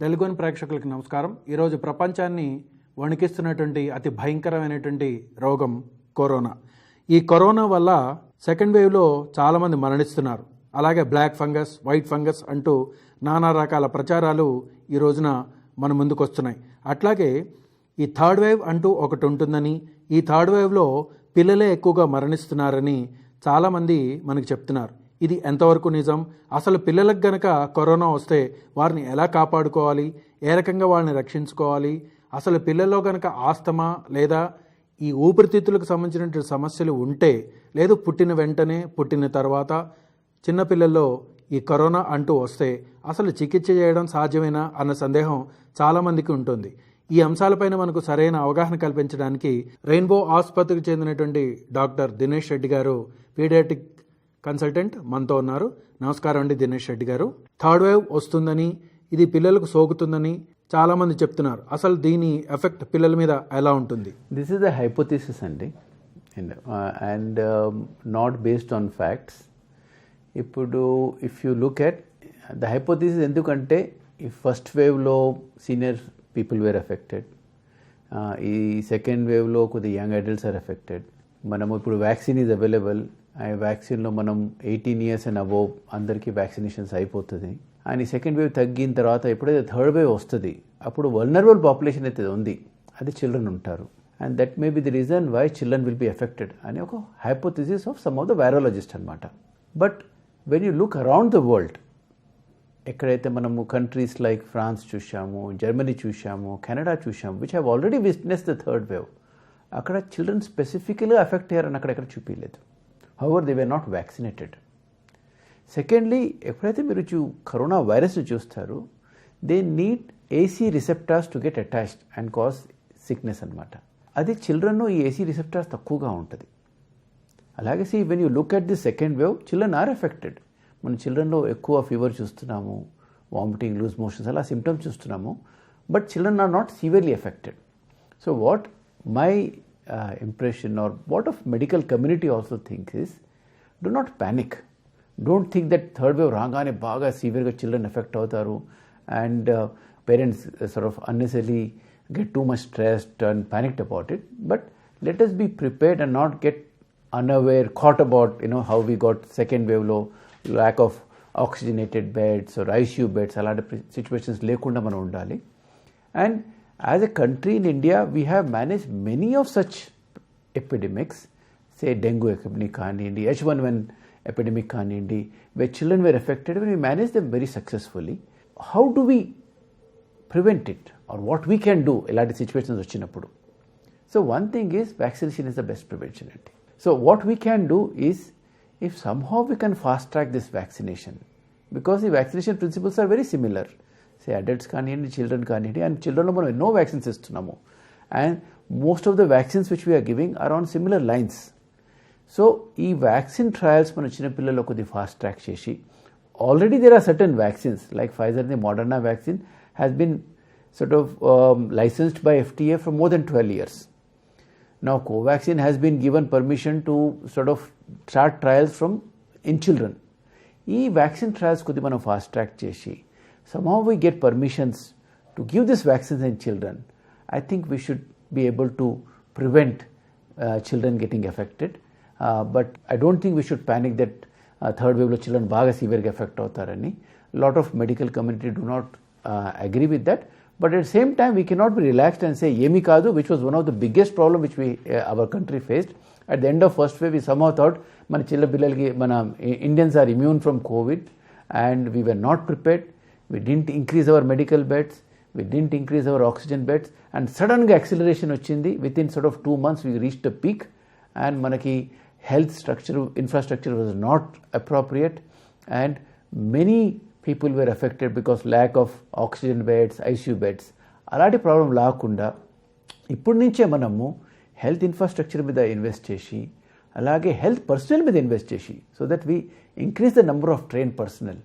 తెలుగుని ప్రేక్షకులకు నమస్కారం. ఈరోజు ప్రపంచాన్ని వణికిస్తున్నటువంటి అతి భయంకరమైనటువంటి రోగం కరోనా. ఈ కరోనా వల్ల సెకండ్ వేవ్లో చాలామంది మరణిస్తున్నారు. అలాగే బ్లాక్ ఫంగస్, వైట్ ఫంగస్ అంటూ నానా రకాల ప్రచారాలు ఈ రోజున మన ముందుకు వస్తున్నాయి. అట్లాగే ఈ థర్డ్ వేవ్ అంటూ ఒకటి ఉంటుందని, ఈ థర్డ్ వేవ్లో పిల్లలే ఎక్కువగా మరణిస్తున్నారని చాలామంది మనకు చెప్తున్నారు. ఇది ఎంతవరకు నిజం? అసలు పిల్లలకు గనక కరోనా వస్తే వారిని ఎలా కాపాడుకోవాలి, ఏ రకంగా వాళ్ళని రక్షించుకోవాలి, అసలు పిల్లల్లో గనక ఆస్తమా లేదా ఈ ఊపిరితిత్తులకు సంబంధించినటువంటి సమస్యలు ఉంటే, లేదు పుట్టిన వెంటనే పుట్టిన తర్వాత చిన్నపిల్లల్లో ఈ కరోనా అంటూ వస్తే అసలు చికిత్స చేయడం సాధ్యమేనా అన్న సందేహం చాలామందికి ఉంటుంది. ఈ అంశాలపైన మనకు సరైన అవగాహన కల్పించడానికి రెయిన్బో ఆసుపత్రికి చెందినటువంటి డాక్టర్ దినేష్ రెడ్డి గారు, పీడియాట్రిక్ కన్సల్టెంట్ మనతో ఉన్నారు. నమస్కారం అండి దినేష్ రెడ్డి గారు. థర్డ్ వేవ్ వస్తుందని, ఇది పిల్లలకు సోకుతుందని చాలా మంది చెప్తున్నారు. అసలు దీని ఎఫెక్ట్ పిల్లల మీద ఎలా ఉంటుంది? This is the hypothesis and not based on facts. ఇప్పుడు if you look at the hypothesis, ఎందుకంటే ఈ ఫస్ట్ వేవ్లో సీనియర్ పీపుల్ వేర్ ఎఫెక్టెడ్, ఈ సెకండ్ వేవ్లో కొద్ది యంగ్ అడల్ట్స్ ఆర్ ఎఫెక్టెడ్. మనము ఇప్పుడు వ్యాక్సిన్ ఈజ్ అవైలబుల్. ఆ వ్యాక్సిన్లో మనం 18 years అండ్ అబోవ్ అందరికీ వ్యాక్సినేషన్స్ అయిపోతుంది. అండ్ ఈ సెకండ్ వేవ్ తగ్గిన తర్వాత ఎప్పుడైతే థర్డ్ వేవ్ వస్తుంది అప్పుడు వల్నరబుల్ పాపులేషన్ అయితే ఉంది, అది చిల్డ్రన్ ఉంటారు. And that may be the reason why children will be affected అని ఒక hypothesis of some of the virologist అనమాట. But when you look around the world, ఎక్కడైతే మనము కంట్రీస్ లైక్ ఫ్రాన్స్ చూసాము, జర్మనీ చూసాము, కెనడా చూసాము, which have already witness the third wave, అక్కడ children స్పెసిఫిక్గా ఎఫెక్ట్ అయ్యారని అక్కడెక్కడ చూపించలేదు. However they were not vaccinated. Secondly, ఎప్పుడైతే మీరు కరోనా వైరస్ని చూస్తారు, they need ACE receptors to get attached and cause sickness అనమాట. అది చిల్డ్రన్లో ఈ ఏసీ రిసెప్టార్స్ తక్కువగా ఉంటుంది. అలాగే when you look at the second wave, children are affected. మన చిల్డ్రన్లో ఎక్కువ ఫీవర్ చూస్తున్నాము, వామిటింగ్, లూజ్ మోషన్స్ అలా సిమ్టమ్స్ చూస్తున్నాము, but children are not severely affected. So what my impression or what of medical community also thinks is, do not panic. Don't think that third wave రాగానే బాగా సివియర్గా children effect అవుతారు and parents sort of unnecessarily get too much stressed and panicked about it. But let us be prepared and not get unaware, caught about how we got second wave లో lack of oxygenated beds or ICU beds, అలాంటి situations లేకుండా మనం ఉండాలి. And as a country in India, we have managed many of such epidemics, say dengue epidemic kaniyandi, H1N1 epidemic kaniyandi, where children were affected, when we managed them very successfully. How do we prevent it, or what we can do ilanti situations vachinappudu? So one thing is, vaccination is the best prevention. So what we can do is, if somehow we can fast track this vaccination, because the vaccination principles are very similar. Say adults కానివ్వండి, children కానివ్వండి, and చిల్డ్రన్లో మనం ఎన్నో vaccines ఇస్తున్నాము, and most of the vaccines which we're giving are on similar lines. So ఈ vaccine trials మన చిన్నపిల్లల్లో కొద్ది ఫాస్ట్ ట్రాక్ చేసి, already there are certain vaccines like Pfizer the Moderna vaccine has been sort of licensed by FDA for more than 12 years. Now Covaxin has been given permission to sort of start trials in children. ఈ vaccine trials కొద్ది మనం fast track చేసి, somehow we get permissions to give these vaccines in children, I think we should be able to prevent children getting affected. But I don't think we should panic that third wave lo children baga severe affect avtarani. Lot of medical community do not agree with that. But at the same time, we cannot be relaxed and say emi kaadu, which was one of the biggest problem which our country faced. At the end of first wave, we somehow thought mana chilla pillalki mana Indians are immune from COVID, and we were not prepared. We didn't increase our medical beds, we didn't increase our oxygen beds, and suddenly acceleration వచ్చింది. Within sort of 2 months we reached a peak, and మనకి health structure, infrastructure was not appropriate, and many people were affected because lack of oxygen beds, ICU beds. అలాంటి problem లేకుండా ఇప్పటి నుంచే మనము health infrastructure మీద invest చేసి, అలాగే health personal మీద ఇన్వెస్ట్ చేసి, so that we increase the number of train personal,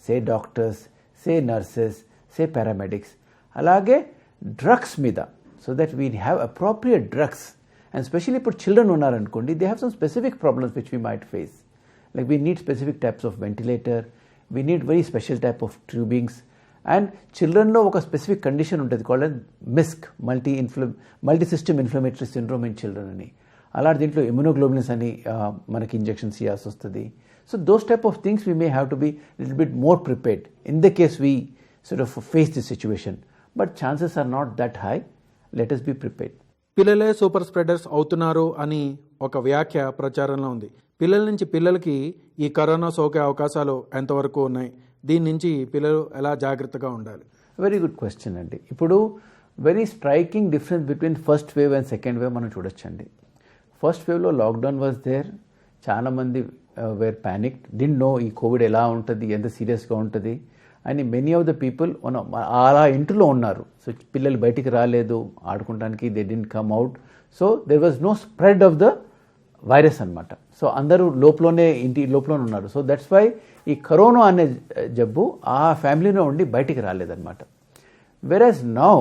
say doctors, say nurses, say paramedics, alage drugs mida, so that we have appropriate drugs. And especially for children unnar ankondi, they have some specific problems which we might face, like we need specific types of ventilator, we need very special type of tubings, and చిల్డ్రన్లో ఒక specific condition ఉంటుంది called MISC multi system inflammatory syndrome in children అని. అలాంటి దీంట్లో immunoglobulins అని మనకి injections ఇవ్వాల్సి వస్తుంది. So those type of things we may have to be little bit more prepared in the case we sort of face this situation, but chances are not that high. Let us be prepared. పిల్లలే super spreaders అవుతున్నారు అని ఒక వ్యాఖ్య ప్రచారంలో ఉంది. పిల్లల నుంచి పిల్లలకి ఈ కరోనా సోకే అవకాశాలు ఎంతవరకు ఉన్నాయి? దీని నుంచి పిల్లలు ఎలా జాగ్రత్తగా ఉండాలి? వెరీ గుడ్ క్వశ్చన్ అండి. ఇప్పుడు very striking difference between first wave and second wave మనం చూడొచ్చండి. ఫస్ట్ వేవ్లో లాక్డౌన్ వాజ్ దేర్, చాలామంది వేర్ ప్యానిక్, డింట్ నో ఈ కోవిడ్ ఎలా ఉంటుంది, ఎంత సీరియస్గా ఉంటుంది అని మెనీ ఆఫ్ ద పీపుల్ అలా ఇంట్లో ఉన్నారు. సో పిల్లలు బయటికి రాలేదు ఆడుకోవడానికి, they didn't come out. So there was no spread of the virus అనమాట. సో అందరూ ఇంటి లోపలనే ఉన్నారు. సో దట్స్ వై ఈ కరోనా అనే జబ్బు ఆ ఫ్యామిలీలో ఉండి బయటికి రాలేదన్నమాట. Whereas now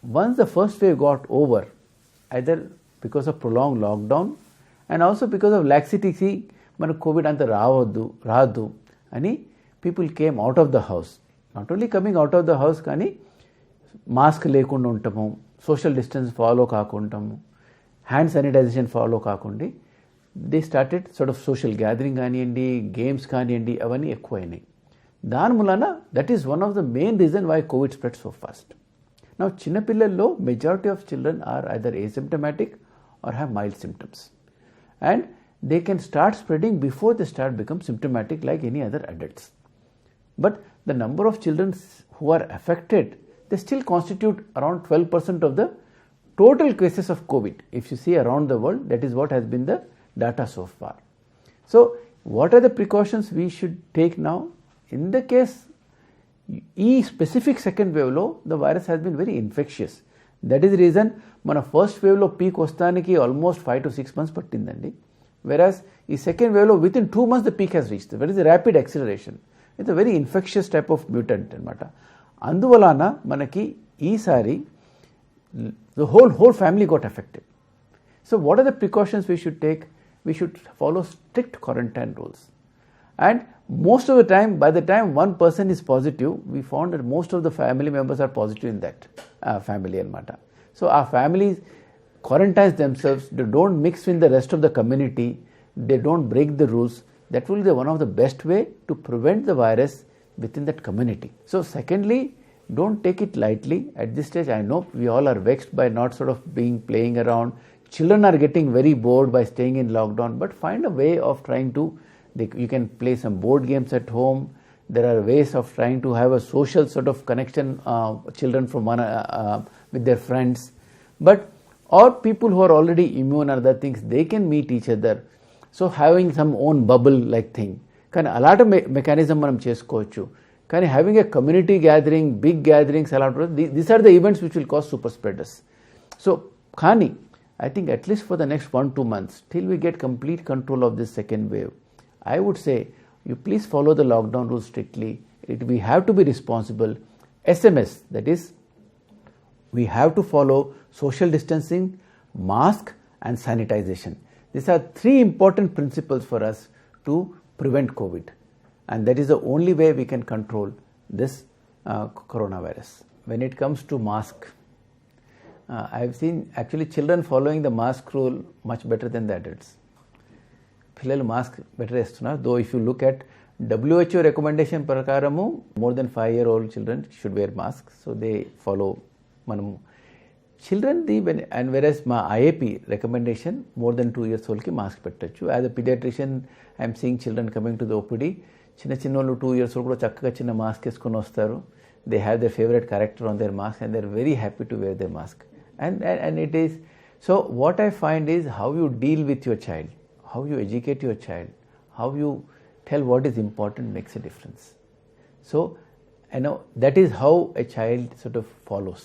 once the first wave got over, either because of prolong lockdown and also because of లాక్సిటీకి మనకు కోవిడ్ అంత రాదు అని people came out of the house. Not only coming out of the house, కానీ mask లేకుండా ఉంటాము, social distance follow కాకుంటాము, hand sanitization follow కాకుండా they started sort of social gathering కానివ్వండి, గేమ్స్ కానివ్వండి, అవన్నీ ఎక్కువైనాయి. దాని మూలన that is one of the main reason why COVID spread so fast. నా చిన్నపిల్లల్లో majority of children are either asymptomatic or have mild symptoms, and they can start spreading before they start become symptomatic like any other adults. But the number of children who are affected, they still constitute around 12% of the total cases of COVID. If you see around the world, that is what has been the data so far. So what are the precautions we should take now? In the case e specific second wave lo, the virus has been very infectious. That is the reason mana first wave lo peak vastaniki almost 5 to 6 months pattindandi. Whereas ఈ second వేవ్లో within 2 months the peak has reached. That is a rapid acceleration. It's a very infectious type of mutant అనమాట. అందువలన మనకి ఈసారి the whole family got affected. So what are the precautions we should take? We should follow strict quarantine rules. And most of the time, by the time one person is positive, we found that most of the family members are positive in that family అనమాట. So our families quarantine themselves, they don't mix in the rest of the community, they don't break the rules. That will be one of the best way to prevent the virus within that community. So secondly, don't take it lightly. At this stage, I know we all are vexed by not sort of playing around. Children are getting very bored by staying in lockdown, but find a way of trying to, you can play some board games at home. There are ways of trying to have a social sort of connection, children from with their friends. But or people who are already immune and other things, they can meet each other. So having some own bubble like thing. కానీ అలాంటి mechanism మనం చేసుకోవచ్చు. కానీ having a community gathering, big gatherings అలాంటి these are the events which will cause super spreaders. So కానీ I think at least for the next 1-2 months till we get complete control of this second wave, I would say you please follow the lockdown rules strictly. We have to be responsible. SMS, that is, we have to follow social distancing, mask and sanitization. These are 3 important principles for us to prevent COVID, and that is the only way we can control this coronavirus. When it comes to mask, I have seen actually children following the mask rule much better than the adults. పిల్లలు mask better వేస్తున్నారు. Though if you look at WHO recommendation ప్రకారము more than 5-year-old children should wear masks. So they follow మనము children the and versus మా IAP recommendation more than 2 years old కి mask పెట్టచ్చు. As a paediatrician I'm seeing children coming to the OPD. చిన్న వాళ్ళు 2 years old కూడా చక్కగా చిన్న mask వేసుకొని వస్తారు. They have their favorite character on their mask and they're very happy to wear their mask. And it is, so what I find is how you deal with your child, how you educate your child, how you tell what is important makes a difference. So, that is how a child sort of follows.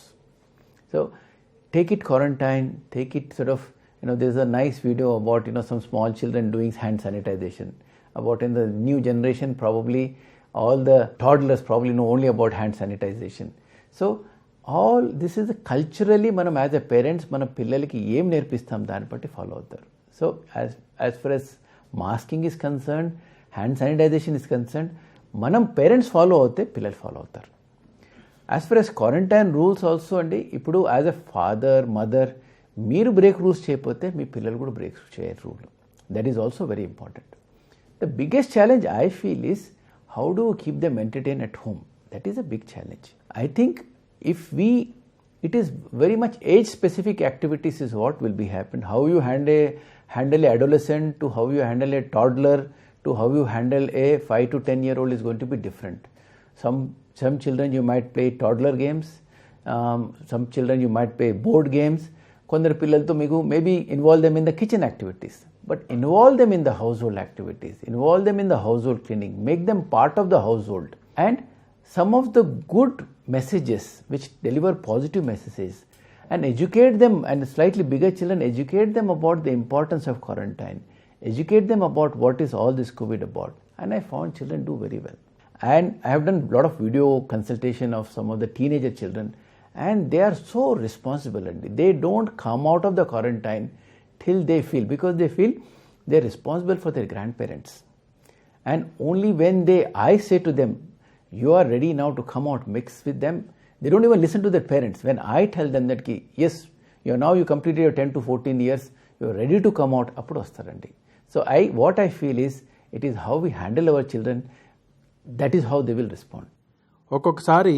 So, take it quarantine, take it sort of, there's a nice video about, some small children doing hand sanitization. About in the new generation, probably all the toddlers probably know only about hand sanitization. So, all this is culturally, manam as a parents, mana pillaliki em nerpistam dani batti follow avtaru. So, as far as masking is concerned, hand sanitization is concerned, మనం parents follow అవుతే పిల్లలు follow అవుతారు. As for as quarantine rules also అండి, ఇప్పుడు as a father mother మీరు break rules చేయకపోతే మీ పిల్లలు కూడా బ్రేక్ చేయరు rule. That is also very important. The biggest challenge I feel is how do we keep them entertained at home? That is a big challenge. I think it is very much age specific activities is what will be happen. How you handle a adolescent to how you handle a toddler to how you handle a 5 to 10-year-old is going to be different. Some children you might play toddler games, some children you might play board games. కొందరు పిల్లలతో మీకు maybe involve them in the kitchen activities. But involve them in the household activities, involve them in the household cleaning, make them part of the household. And some of the good messages which deliver positive messages, and educate them, and slightly bigger children, educate them about the importance of quarantine, educate them about what is all this COVID about. And I found children do very well. And I have done a lot of video consultation of some of the teenager children, and they are so responsible, and they don't come out of the quarantine till they feel, because they feel they're responsible for their grandparents. And only when I say to them, you are ready now to come out, mix with them, they don't even listen to their parents. When I tell them that, yes, you completed your 10 to 14 years, you're ready to come out, appudu vastarandi. So what I feel is, it is how we handle our children, that is how they will respond. ఒక్కొక్కసారి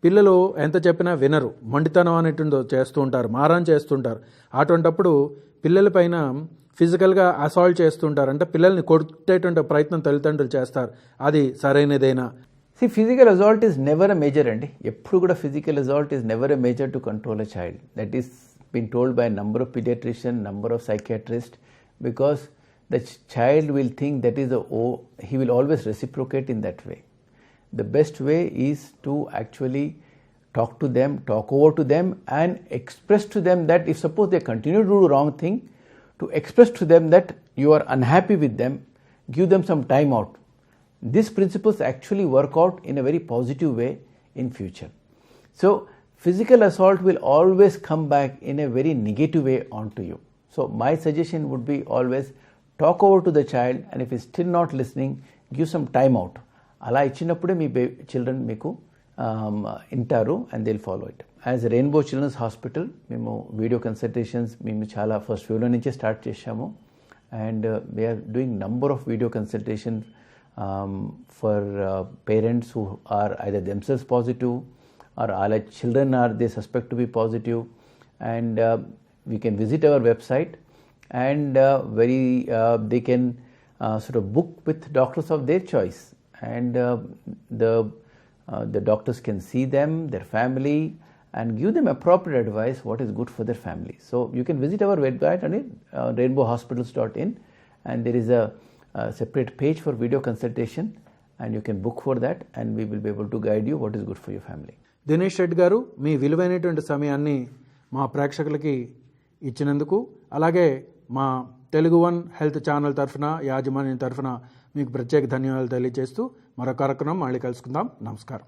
పిల్లలు ఎంత చెప్పినా వినరు, మొండితనం అనేటుందో చేస్తూ ఉంటారు, మారాన్ చేస్తుంటారు. అటువంటప్పుడు పిల్లలపైన ఫిజికల్గా అసాల్ట్ చేస్తుంటారు, అంటే పిల్లల్ని కొట్టేటువంటి ప్రయత్నం తల్లిదండ్రులు చేస్తారు. అది సరైనదేనా? Physical assault is never a major అండి. ఎప్పుడు కూడా physical assault is never a major to control a child. That is been told by number of paediatrician, number of psychiatrist, because the child will think that is he will always reciprocate in that way. The best way is to actually talk to them, talk over to them, and express to them that if suppose they continue to do the wrong thing, to express to them that you are unhappy with them, give them some time out. These principles actually work out in a very positive way in future. So physical assault will always come back in a very negative way onto you. So my suggestion would be always talk over to the child, and if he's still not listening, give some time out. అలా ఇచ్చినప్పుడే మీ children మీకు వింటారు, and they will follow it. As Rainbow children's hospital మేము video consultations మేము చాలా first వేవ్లో నుంచే start చేశాము, and we're doing number of video consultation for parents who are either themselves positive or all children are they suspect to be positive, and we can visit our website, and they can sort of book with doctors of their choice, and the doctors can see them, their family, and give them appropriate advice what is good for their family. So you can visit our website on rainbowhospitals.in, and there is a separate page for video consultation, and you can book for that, and we will be able to guide you what is good for your family. Dinesh Reddy గారు, మీ విలువైనటువంటి సమయాన్ని మా ప్రేక్షకులకి ఇచ్చినందుకు, అలాగే మా Telugu one health channel తరఫున, యాజమాన్యం తరఫున మీకు ప్రత్యేక ధన్యవాదాలు తెలియజేస్తూ మరో కార్యక్రమం మళ్ళీ కలుసుకుందాం. నమస్కారం.